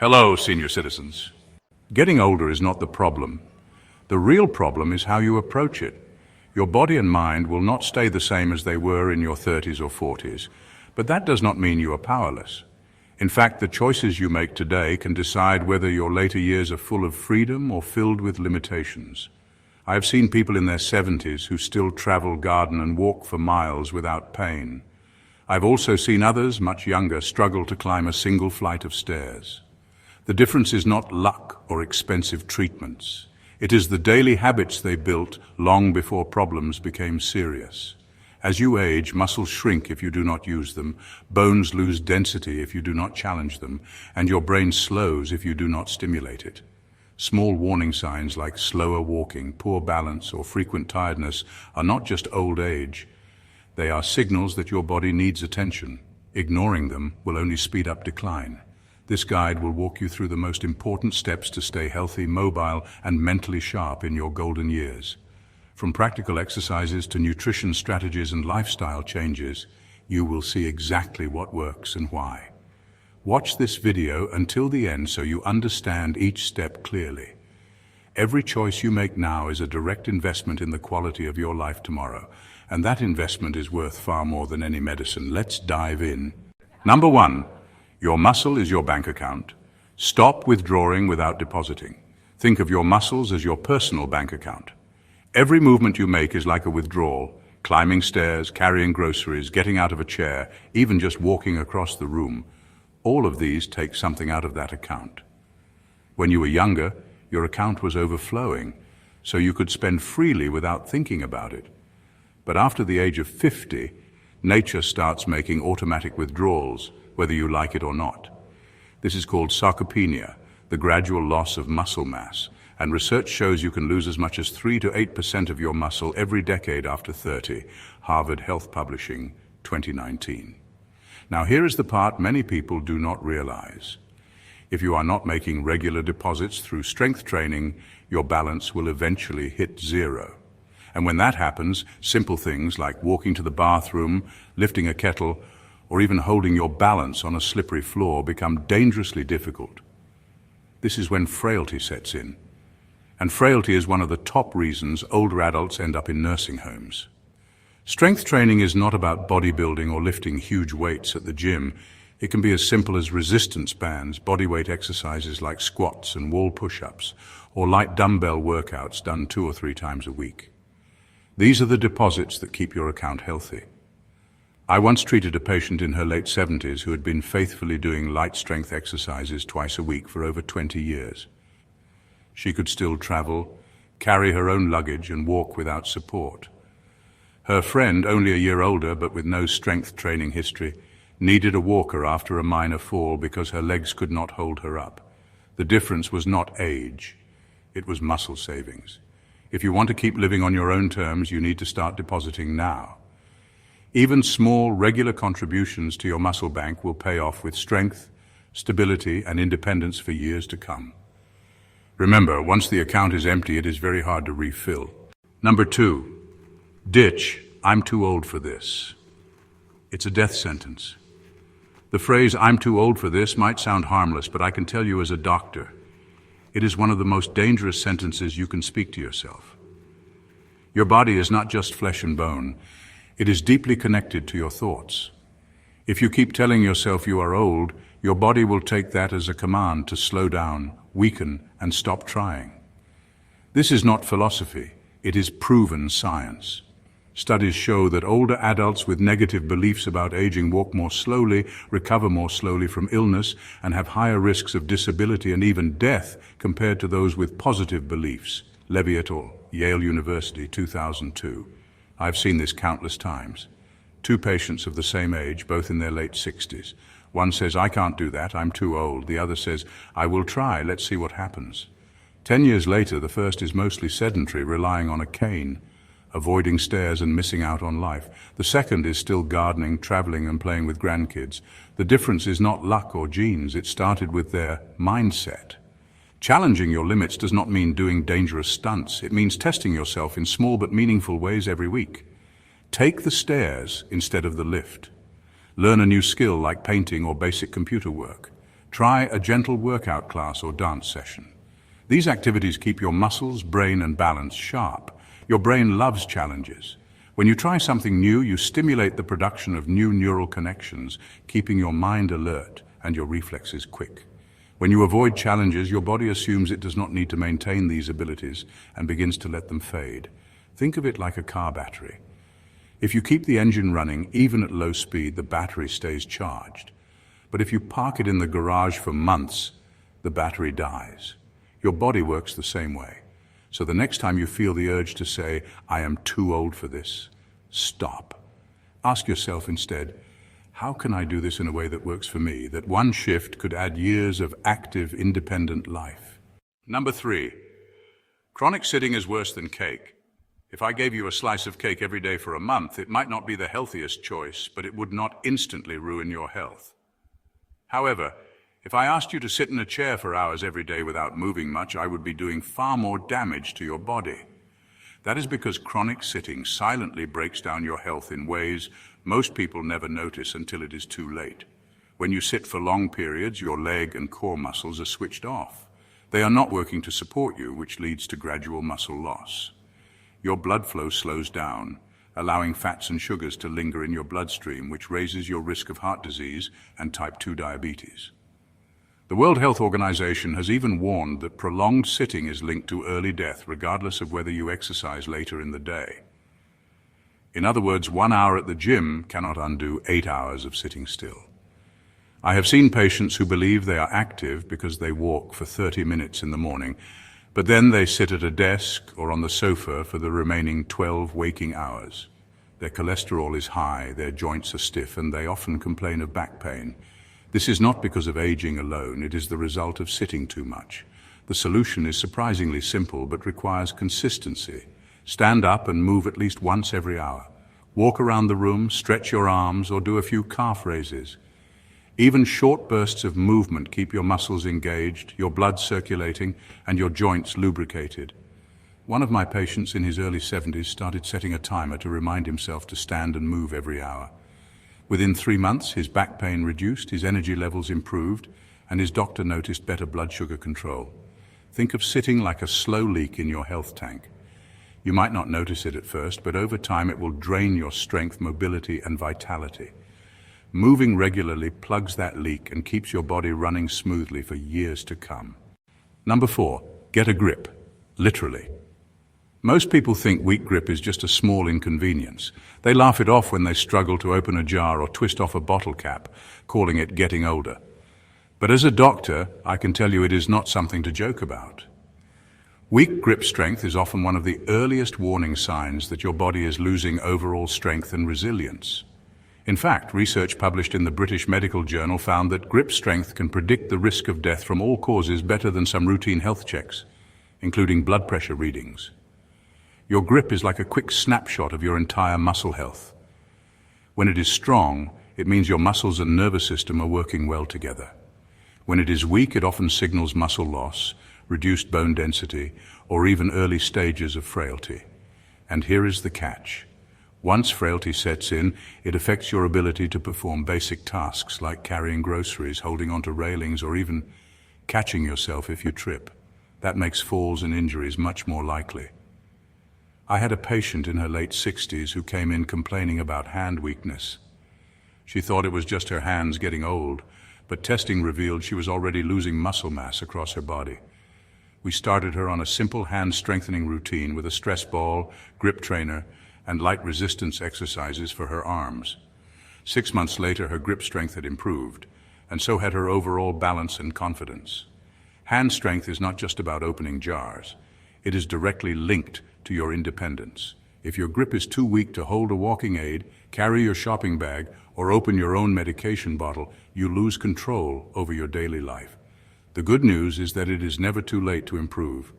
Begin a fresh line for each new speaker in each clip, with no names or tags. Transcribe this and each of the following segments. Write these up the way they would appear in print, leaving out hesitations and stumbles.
Hello, senior citizens. Getting older is not the problem. The real problem is how you approach it. Your body and mind will not stay the same as they were in your 30s or 40s, but that does not mean you are powerless. In fact, the choices you make today can decide whether your later years are full of freedom or filled with limitations. I have seen people in their 70s who still travel, garden, and walk for miles without pain. I've also seen others, much younger, struggle to climb a single flight of stairs. The difference is not luck or expensive treatments. It is the daily habits they built long before problems became serious. As you age, muscles shrink if you do not use them, bones lose density if you do not challenge them, and your brain slows if you do not stimulate it. Small warning signs like slower walking, poor balance, or frequent tiredness are not just old age. They are signals that your body needs attention. Ignoring them will only speed up decline. This guide will walk you through the most important steps to stay healthy, mobile, and mentally sharp in your golden years. From practical exercises to nutrition strategies and lifestyle changes, you will see exactly what works and why. Watch this video until the end so you understand each step clearly. Every choice you make now is a direct investment in the quality of your life tomorrow, and that investment is worth far more than any medicine. Let's dive in. Number 1. Your muscle is your bank account. Stop withdrawing without depositing. Think of your muscles as your personal bank account. Every movement you make is like a withdrawal. Climbing stairs, carrying groceries, getting out of a chair, even just walking across the room. All of these take something out of that account. When you were younger, your account was overflowing, so you could spend freely without thinking about it. But after the age of 50, nature starts making automatic withdrawals, whether you like it or not. This is called sarcopenia, the gradual loss of muscle mass, and research shows you can lose as much as 3 to 8% of your muscle every decade after 30, Harvard Health Publishing, 2019. Now here is the part many people do not realize. If you are not making regular deposits through strength training, your balance will eventually hit zero. And when that happens, simple things like walking to the bathroom, lifting a kettle, or even holding your balance on a slippery floor become dangerously difficult. This is when frailty sets in. And frailty is one of the top reasons older adults end up in nursing homes. Strength training is not about bodybuilding or lifting huge weights at the gym. It can be as simple as resistance bands, bodyweight exercises like squats and wall push-ups, or light dumbbell workouts done 2 or 3 times a week. These are the deposits that keep your account healthy. I once treated a patient in her late 70s who had been faithfully doing light strength exercises twice a week for over 20 years. She could still travel, carry her own luggage, and walk without support. Her friend, only a year older but with no strength training history, needed a walker after a minor fall because her legs could not hold her up. The difference was not age, it was muscle savings. If you want to keep living on your own terms, you need to start depositing now. Even small, regular contributions to your muscle bank will pay off with strength, stability, and independence for years to come. Remember, once the account is empty, it is very hard to refill. Number 2, ditch, "I'm too old for this." It's a death sentence. The phrase, "I'm too old for this," might sound harmless, but I can tell you as a doctor, it is one of the most dangerous sentences you can speak to yourself. Your body is not just flesh and bone. It is deeply connected to your thoughts. If you keep telling yourself you are old, your body will take that as a command to slow down, weaken, and stop trying. This is not philosophy. It is proven science. Studies show that older adults with negative beliefs about aging walk more slowly, recover more slowly from illness, and have higher risks of disability and even death compared to those with positive beliefs. Levy et al., Yale University, 2002. I've seen this countless times. 2 patients of the same age, both in their late 60s. One says, "I can't do that, I'm too old." The other says, "I will try, let's see what happens." 10 years later, the first is mostly sedentary, relying on a cane, avoiding stairs and missing out on life. The second is still gardening, traveling, and playing with grandkids. The difference is not luck or genes, it started with their mindset. Challenging your limits does not mean doing dangerous stunts. It means testing yourself in small but meaningful ways every week. Take the stairs instead of the lift. Learn a new skill like painting or basic computer work. Try a gentle workout class or dance session. These activities keep your muscles, brain, and balance sharp. Your brain loves challenges. When you try something new, you stimulate the production of new neural connections, keeping your mind alert and your reflexes quick. When you avoid challenges, your body assumes it does not need to maintain these abilities and begins to let them fade. Think of it like a car battery. If you keep the engine running, even at low speed, the battery stays charged. But if you park it in the garage for months, the battery dies. Your body works the same way. So the next time you feel the urge to say, "I am too old for this," stop. Ask yourself instead, how can I do this in a way that works for me? That one shift could add years of active, independent life. Number 3, chronic sitting is worse than cake. If I gave you a slice of cake every day for a month, it might not be the healthiest choice, but it would not instantly ruin your health. However, if I asked you to sit in a chair for hours every day without moving much, I would be doing far more damage to your body. That is because chronic sitting silently breaks down your health in ways most people never notice until it is too late. When you sit for long periods, your leg and core muscles are switched off. They are not working to support you, which leads to gradual muscle loss. Your blood flow slows down, allowing fats and sugars to linger in your bloodstream, which raises your risk of heart disease and type 2 diabetes. The World Health Organization has even warned that prolonged sitting is linked to early death, regardless of whether you exercise later in the day. In other words, 1 hour at the gym cannot undo 8 hours of sitting still. I have seen patients who believe they are active because they walk for 30 minutes in the morning, but then they sit at a desk or on the sofa for the remaining 12 waking hours. Their cholesterol is high, their joints are stiff, and they often complain of back pain. This is not because of aging alone, it is the result of sitting too much. The solution is surprisingly simple but requires consistency. Stand up and move at least once every hour. Walk around the room, stretch your arms, or do a few calf raises. Even short bursts of movement keep your muscles engaged, your blood circulating, and your joints lubricated. One of my patients in his early 70s started setting a timer to remind himself to stand and move every hour. Within 3 months, his back pain reduced, his energy levels improved, and his doctor noticed better blood sugar control. Think of sitting like a slow leak in your health tank. You might not notice it at first, but over time it will drain your strength, mobility, and vitality. Moving regularly plugs that leak and keeps your body running smoothly for years to come. Number 4, get a grip, literally. Most people think weak grip is just a small inconvenience. They laugh it off when they struggle to open a jar or twist off a bottle cap, calling it getting older. But as a doctor, I can tell you it is not something to joke about. Weak grip strength is often one of the earliest warning signs that your body is losing overall strength and resilience. In fact, research published in the British Medical Journal found that grip strength can predict the risk of death from all causes better than some routine health checks, including blood pressure readings. Your grip is like a quick snapshot of your entire muscle health. When it is strong, it means your muscles and nervous system are working well together. When it is weak, it often signals muscle loss, reduced bone density, or even early stages of frailty. And here is the catch. Once frailty sets in, it affects your ability to perform basic tasks like carrying groceries, holding onto railings, or even catching yourself if you trip. That makes falls and injuries much more likely. I had a patient in her late 60s who came in complaining about hand weakness. She thought it was just her hands getting old, but testing revealed she was already losing muscle mass across her body. We started her on a simple hand strengthening routine with a stress ball, grip trainer, and light resistance exercises for her arms. 6 months later, her grip strength had improved, and so had her overall balance and confidence. Hand strength is not just about opening jars. It is directly linked to your independence. If your grip is too weak to hold a walking aid, carry your shopping bag, or open your own medication bottle, you lose control over your daily life. The good news is that it is never too late to improve.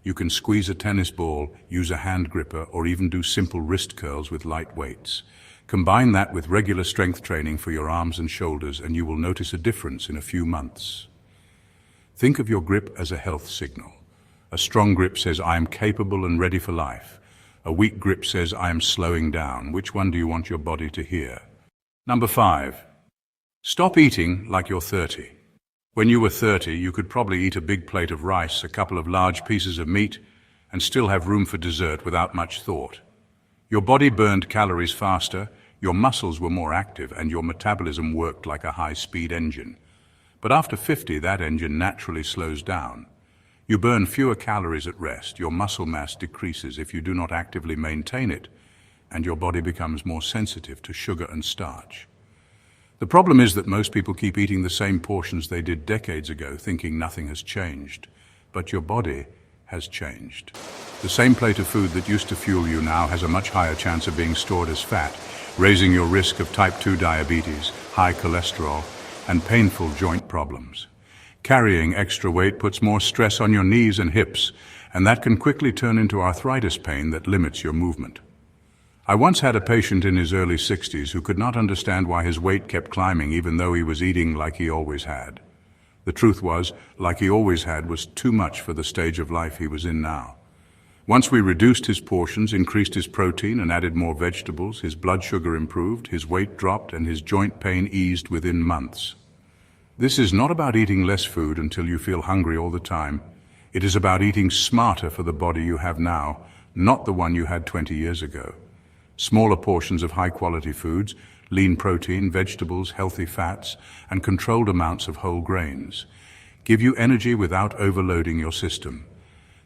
You can squeeze a tennis ball, use a hand gripper, or even do simple wrist curls with light weights. Combine that with regular strength training for your arms and shoulders, and you will notice a difference in a few months. Think of your grip as a health signal. A strong grip says, "I am capable and ready for life." A weak grip says, "I am slowing down." Which one do you want your body to hear? Number 5. Stop eating like you're 30. When you were 30, you could probably eat a big plate of rice, a couple of large pieces of meat, and still have room for dessert without much thought. Your body burned calories faster, your muscles were more active, and your metabolism worked like a high-speed engine. But after 50, that engine naturally slows down. You burn fewer calories at rest, your muscle mass decreases if you do not actively maintain it, and your body becomes more sensitive to sugar and starch. The problem is that most people keep eating the same portions they did decades ago, thinking nothing has changed. But your body has changed. The same plate of food that used to fuel you now has a much higher chance of being stored as fat, raising your risk of type 2 diabetes, high cholesterol, and painful joint problems. Carrying extra weight puts more stress on your knees and hips, and that can quickly turn into arthritis pain that limits your movement. I once had a patient in his early 60s who could not understand why his weight kept climbing even though he was eating like he always had. The truth was, like he always had was too much for the stage of life he was in now. Once we reduced his portions, increased his protein, and added more vegetables, his blood sugar improved, his weight dropped, and his joint pain eased within months. This is not about eating less food until you feel hungry all the time. It is about eating smarter for the body you have now, not the one you had 20 years ago. Smaller portions of high-quality foods, lean protein, vegetables, healthy fats, and controlled amounts of whole grains give you energy without overloading your system.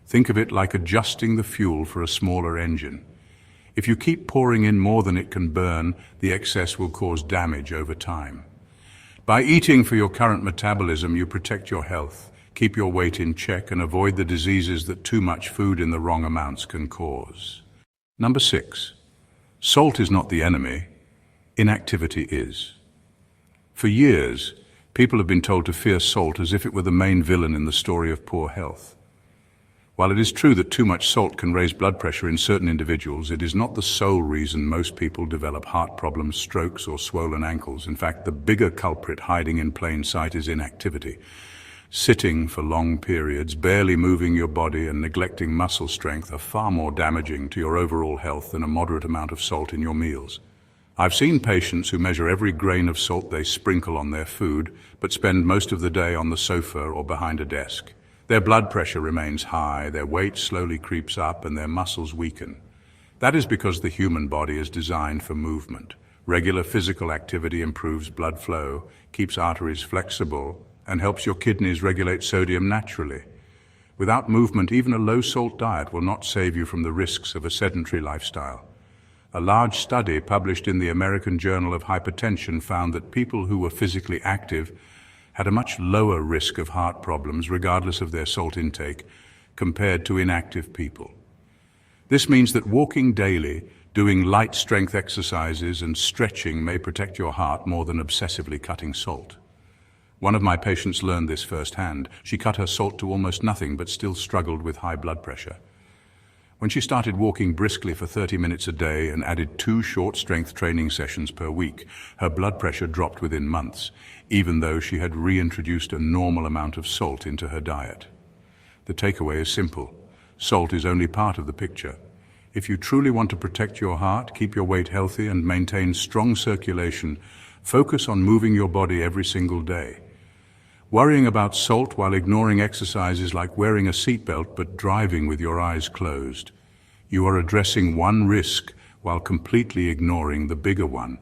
Think of it like adjusting the fuel for a smaller engine. If you keep pouring in more than it can burn, the excess will cause damage over time. By eating for your current metabolism, you protect your health, keep your weight in check, and avoid the diseases that too much food in the wrong amounts can cause. Number 6. Salt is not the enemy, inactivity is. For years, people have been told to fear salt as if it were the main villain in the story of poor health. While it is true that too much salt can raise blood pressure in certain individuals, it is not the sole reason most people develop heart problems, strokes, or swollen ankles. In fact, the bigger culprit hiding in plain sight is inactivity. Sitting for long periods, barely moving your body, and neglecting muscle strength are far more damaging to your overall health than a moderate amount of salt in your meals. I've seen patients who measure every grain of salt they sprinkle on their food, but spend most of the day on the sofa or behind a desk. Their blood pressure remains high, their weight slowly creeps up, and their muscles weaken. That is because the human body is designed for movement. Regular physical activity improves blood flow, keeps arteries flexible, and helps your kidneys regulate sodium naturally. Without movement, even a low-salt diet will not save you from the risks of a sedentary lifestyle. A large study published in the American Journal of Hypertension found that people who were physically active had a much lower risk of heart problems regardless of their salt intake compared to inactive people. This means that walking daily, doing light strength exercises, and stretching may protect your heart more than obsessively cutting salt. One of my patients learned this firsthand. She cut her salt to almost nothing but still struggled with high blood pressure. When she started walking briskly for 30 minutes a day and added 2 short strength training sessions per week, her blood pressure dropped within months, even though she had reintroduced a normal amount of salt into her diet. The takeaway is simple. Salt is only part of the picture. If you truly want to protect your heart, keep your weight healthy, and maintain strong circulation, focus on moving your body every single day. Worrying about salt while ignoring exercise is like wearing a seatbelt but driving with your eyes closed. You are addressing one risk while completely ignoring the bigger one.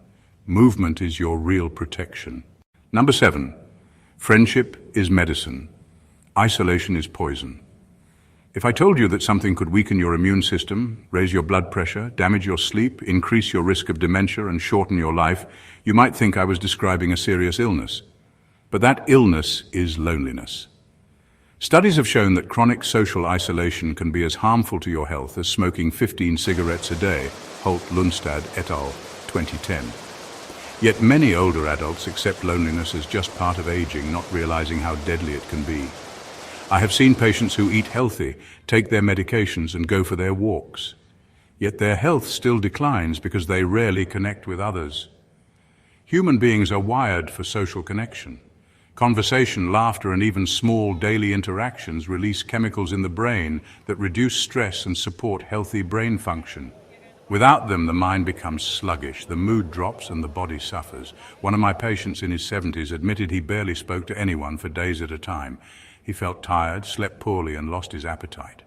Movement is your real protection. Number 7. Friendship is medicine. Isolation is poison. If I told you that something could weaken your immune system, raise your blood pressure, damage your sleep, increase your risk of dementia, and shorten your life, you might think I was describing a serious illness. But that illness is loneliness. Studies have shown that chronic social isolation can be as harmful to your health as smoking 15 cigarettes a day, Holt Lundstad et al., 2010. Yet many older adults accept loneliness as just part of aging, not realizing how deadly it can be. I have seen patients who eat healthy, take their medications, and go for their walks. Yet their health still declines because they rarely connect with others. Human beings are wired for social connection. Conversation, laughter, and even small daily interactions release chemicals in the brain that reduce stress and support healthy brain function. Without them, the mind becomes sluggish, the mood drops, and the body suffers. One of my patients in his 70s admitted he barely spoke to anyone for days at a time. He felt tired, slept poorly, and lost his appetite.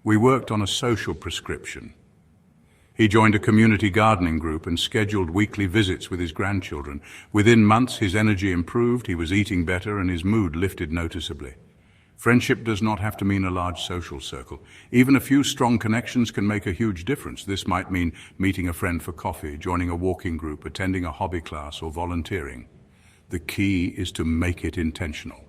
We worked on a social prescription. He joined a community gardening group and scheduled weekly visits with his grandchildren. Within months, his energy improved, he was eating better, and his mood lifted noticeably. Friendship does not have to mean a large social circle. Even a few strong connections can make a huge difference. This might mean meeting a friend for coffee, joining a walking group, attending a hobby class, or volunteering. The key is to make it intentional.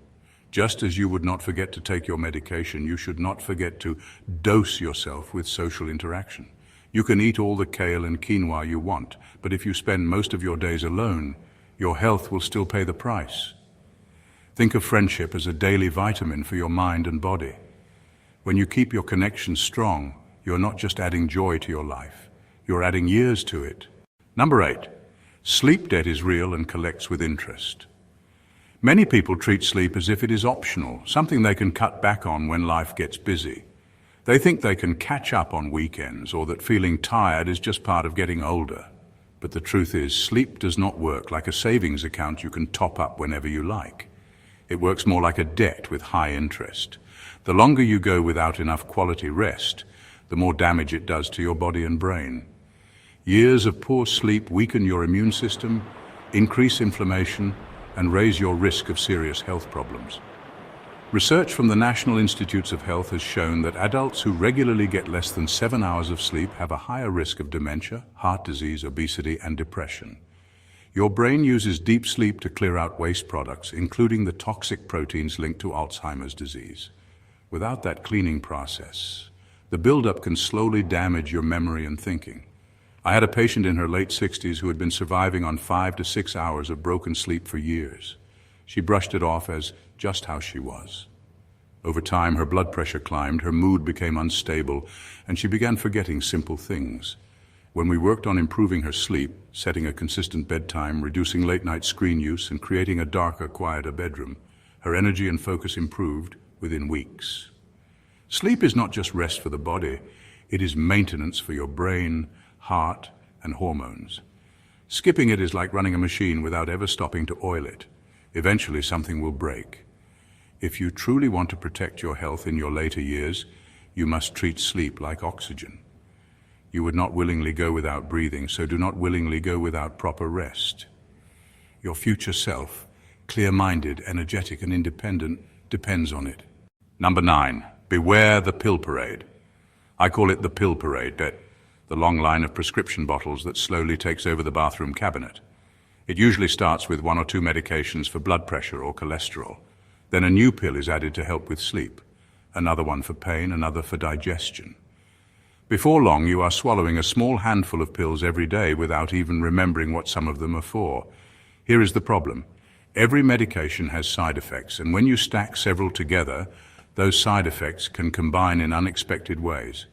Just as you would not forget to take your medication, you should not forget to dose yourself with social interaction. You can eat all the kale and quinoa you want, but if you spend most of your days alone, your health will still pay the price. Think of friendship as a daily vitamin for your mind and body. When you keep your connections strong, you're not just adding joy to your life, you're adding years to it. Number 8, sleep debt is real and collects with interest. Many people treat sleep as if it is optional, something they can cut back on when life gets busy. They think they can catch up on weekends or that feeling tired is just part of getting older. But the truth is, sleep does not work like a savings account you can top up whenever you like. It works more like a debt with high interest. The longer you go without enough quality rest, the more damage it does to your body and brain. Years of poor sleep weaken your immune system, increase inflammation, and raise your risk of serious health problems. Research from the National Institutes of Health has shown that adults who regularly get less than 7 hours of sleep have a higher risk of dementia, heart disease, obesity, and depression. Your brain uses deep sleep to clear out waste products, including the toxic proteins linked to Alzheimer's disease. Without that cleaning process, the buildup can slowly damage your memory and thinking. I had a patient in her late 60s who had been surviving on 5 to 6 hours of broken sleep for years. She brushed it off as just how she was. Over time, her blood pressure climbed, her mood became unstable, and she began forgetting simple things. When we worked on improving her sleep, setting a consistent bedtime, reducing late-night screen use, and creating a darker, quieter bedroom, her energy and focus improved within weeks. Sleep is not just rest for the body, it is maintenance for your brain, heart, and hormones. Skipping it is like running a machine without ever stopping to oil it. Eventually, something will break. If you truly want to protect your health in your later years, you must treat sleep like oxygen. You would not willingly go without breathing, so do not willingly go without proper rest. Your future self, clear-minded, energetic, and independent, depends on it. Number 9, beware the pill parade. I call it the pill parade, the long line of prescription bottles that slowly takes over the bathroom cabinet. It usually starts with 1 or 2 medications for blood pressure or cholesterol. Then a new pill is added to help with sleep, another one for pain, another for digestion. Before long, you are swallowing a small handful of pills every day without even remembering what some of them are for. Here is the problem. Every medication has side effects, and when you stack several together, those side effects can combine in unexpected ways.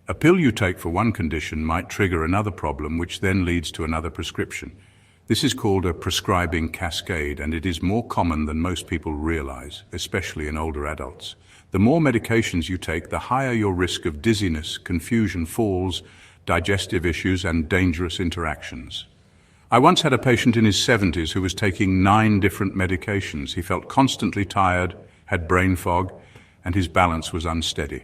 A pill you take for one condition might trigger another problem, which then leads to another prescription. This is called a prescribing cascade, and it is more common than most people realize, especially in older adults. The more medications you take, the higher your risk of dizziness, confusion, falls, digestive issues, and dangerous interactions. I once had a patient in his 70s who was taking 9 different medications. He felt constantly tired, had brain fog, and his balance was unsteady.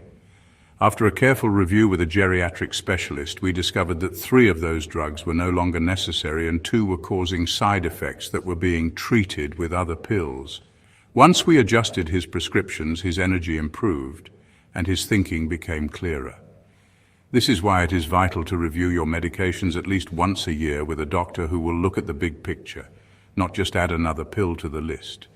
After a careful review with a geriatric specialist, we discovered that 3 of those drugs were no longer necessary and 2 were causing side effects that were being treated with other pills. Once we adjusted his prescriptions, his energy improved and his thinking became clearer. This is why it is vital to review your medications at least once a year with a doctor who will look at the big picture, not just add another pill to the list.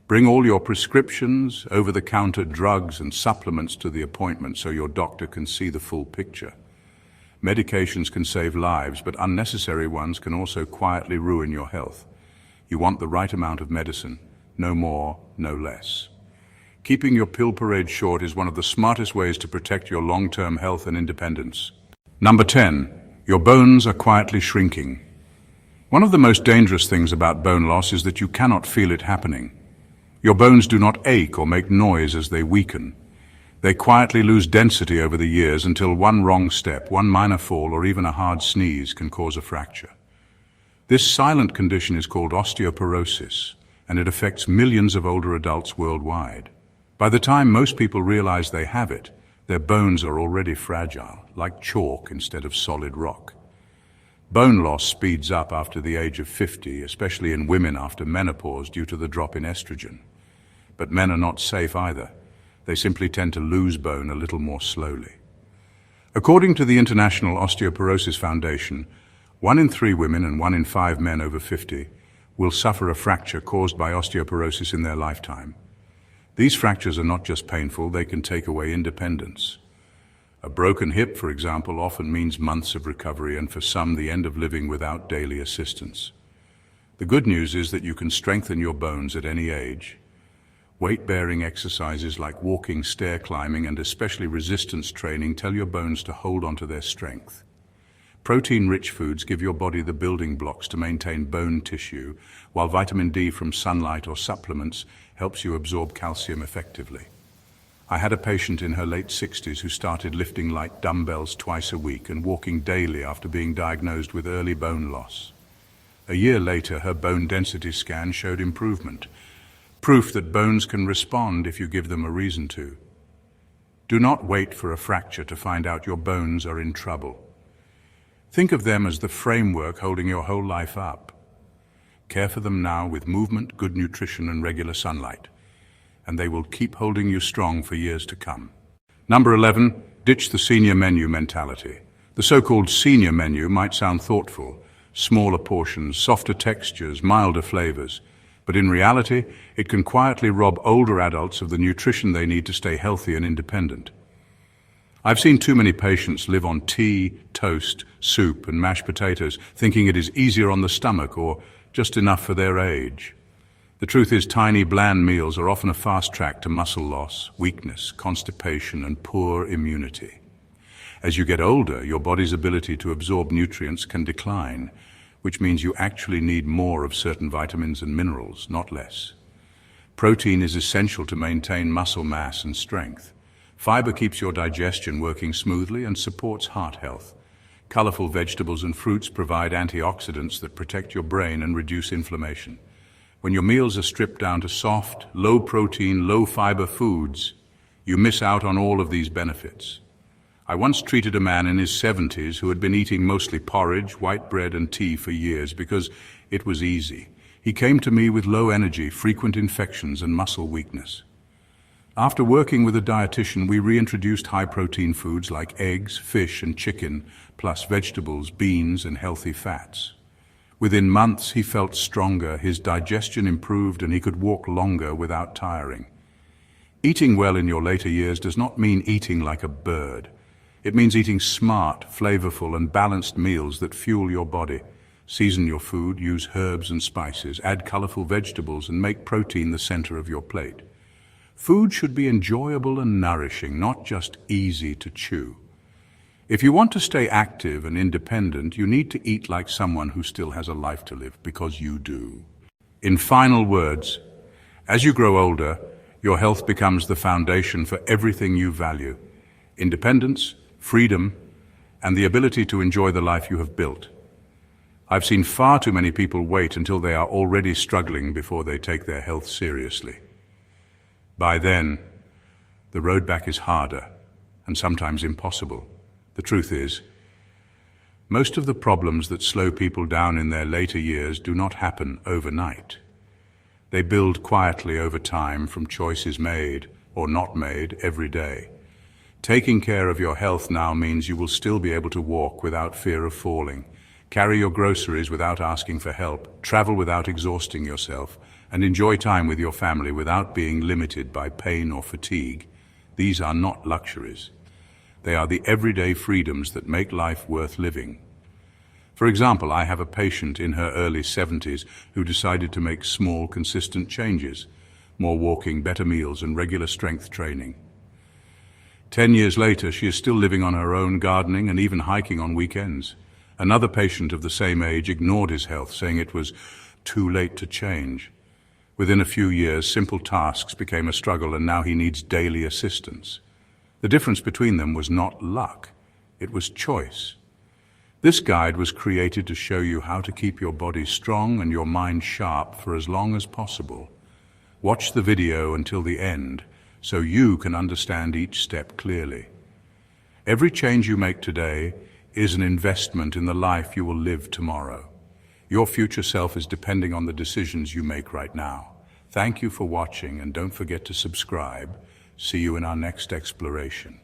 Bring all your prescriptions, over-the-counter drugs and supplements to the appointment so your doctor can see the full picture. Medications can save lives, but unnecessary ones can also quietly ruin your health. You want the right amount of medicine, no more, no less. Keeping your pill parade short is one of the smartest ways to protect your long-term health and independence. Number 10, your bones are quietly shrinking. One of the most dangerous things about bone loss is that you cannot feel it happening. Your bones do not ache or make noise as they weaken. They quietly lose density over the years until one wrong step, one minor fall, or even a hard sneeze can cause a fracture. This silent condition is called osteoporosis, and it affects millions of older adults worldwide. By the time most people realize they have it, their bones are already fragile, like chalk instead of solid rock. Bone loss speeds up after the age of 50, especially in women after menopause due to the drop in estrogen. But men are not safe either. They simply tend to lose bone a little more slowly. According to the International Osteoporosis Foundation, 1 in 3 women and 1 in 5 men over 50 will suffer a fracture caused by osteoporosis in their lifetime. These fractures are not just painful, they can take away independence. A broken hip, for example, often means months of recovery, and for some, the end of living without daily assistance. The good news is that you can strengthen your bones at any age. Weight-bearing exercises like walking, stair climbing, and especially resistance training tell your bones to hold onto their strength. Protein-rich foods give your body the building blocks to maintain bone tissue, while vitamin D from sunlight or supplements helps you absorb calcium effectively. I had a patient in her late 60s who started lifting light dumbbells twice a week and walking daily after being diagnosed with early bone loss. A year later, her bone density scan showed improvement. Proof that bones can respond if you give them a reason to. Do not wait for a fracture to find out your bones are in trouble. Think of them as the framework holding your whole life up. Care for them now with movement, good nutrition, and regular sunlight, and they will keep holding you strong for years to come. Number 11, ditch the senior menu mentality. The so-called senior menu might sound thoughtful, smaller portions, softer textures, milder flavors. But in reality, it can quietly rob older adults of the nutrition they need to stay healthy and independent. I've seen too many patients live on tea, toast, soup, and mashed potatoes, thinking it is easier on the stomach or just enough for their age. The truth is, tiny, bland meals are often a fast track to muscle loss, weakness, constipation, and poor immunity. As you get older, your body's ability to absorb nutrients can decline, which means you actually need more of certain vitamins and minerals, not less. Protein is essential to maintain muscle mass and strength. Fiber keeps your digestion working smoothly and supports heart health. Colorful vegetables and fruits provide antioxidants that protect your brain and reduce inflammation. When your meals are stripped down to soft, low-protein, low-fiber foods, you miss out on all of these benefits. I once treated a man in his 70s who had been eating mostly porridge, white bread, and tea for years because it was easy. He came to me with low energy, frequent infections, and muscle weakness. After working with a dietitian, we reintroduced high-protein foods like eggs, fish, and chicken, plus vegetables, beans, and healthy fats. Within months, he felt stronger, his digestion improved, and he could walk longer without tiring. Eating well in your later years does not mean eating like a bird. It means eating smart, flavorful, and balanced meals that fuel your body. Season your food, use herbs and spices, add colorful vegetables, and make protein the center of your plate. Food should be enjoyable and nourishing, not just easy to chew. If you want to stay active and independent, you need to eat like someone who still has a life to live, because you do. In final words, as you grow older, your health becomes the foundation for everything you value. Independence, freedom, and the ability to enjoy the life you have built. I've seen far too many people wait until they are already struggling before they take their health seriously. By then, the road back is harder and sometimes impossible. The truth is, most of the problems that slow people down in their later years do not happen overnight. They build quietly over time from choices made or not made every day. Taking care of your health now means you will still be able to walk without fear of falling, carry your groceries without asking for help, travel without exhausting yourself, and enjoy time with your family without being limited by pain or fatigue. These are not luxuries. They are the everyday freedoms that make life worth living. For example, I have a patient in her early 70s who decided to make small, consistent changes, more walking, better meals, and regular strength training. 10 years later, she is still living on her own, gardening, and even hiking on weekends. Another patient of the same age ignored his health, saying it was too late to change. Within a few years, simple tasks became a struggle, and now he needs daily assistance. The difference between them was not luck, it was choice. This guide was created to show you how to keep your body strong and your mind sharp for as long as possible. Watch the video until the end so you can understand each step clearly. Every change you make today is an investment in the life you will live tomorrow. Your future self is depending on the decisions you make right now. Thank you for watching, and don't forget to subscribe. See you in our next exploration.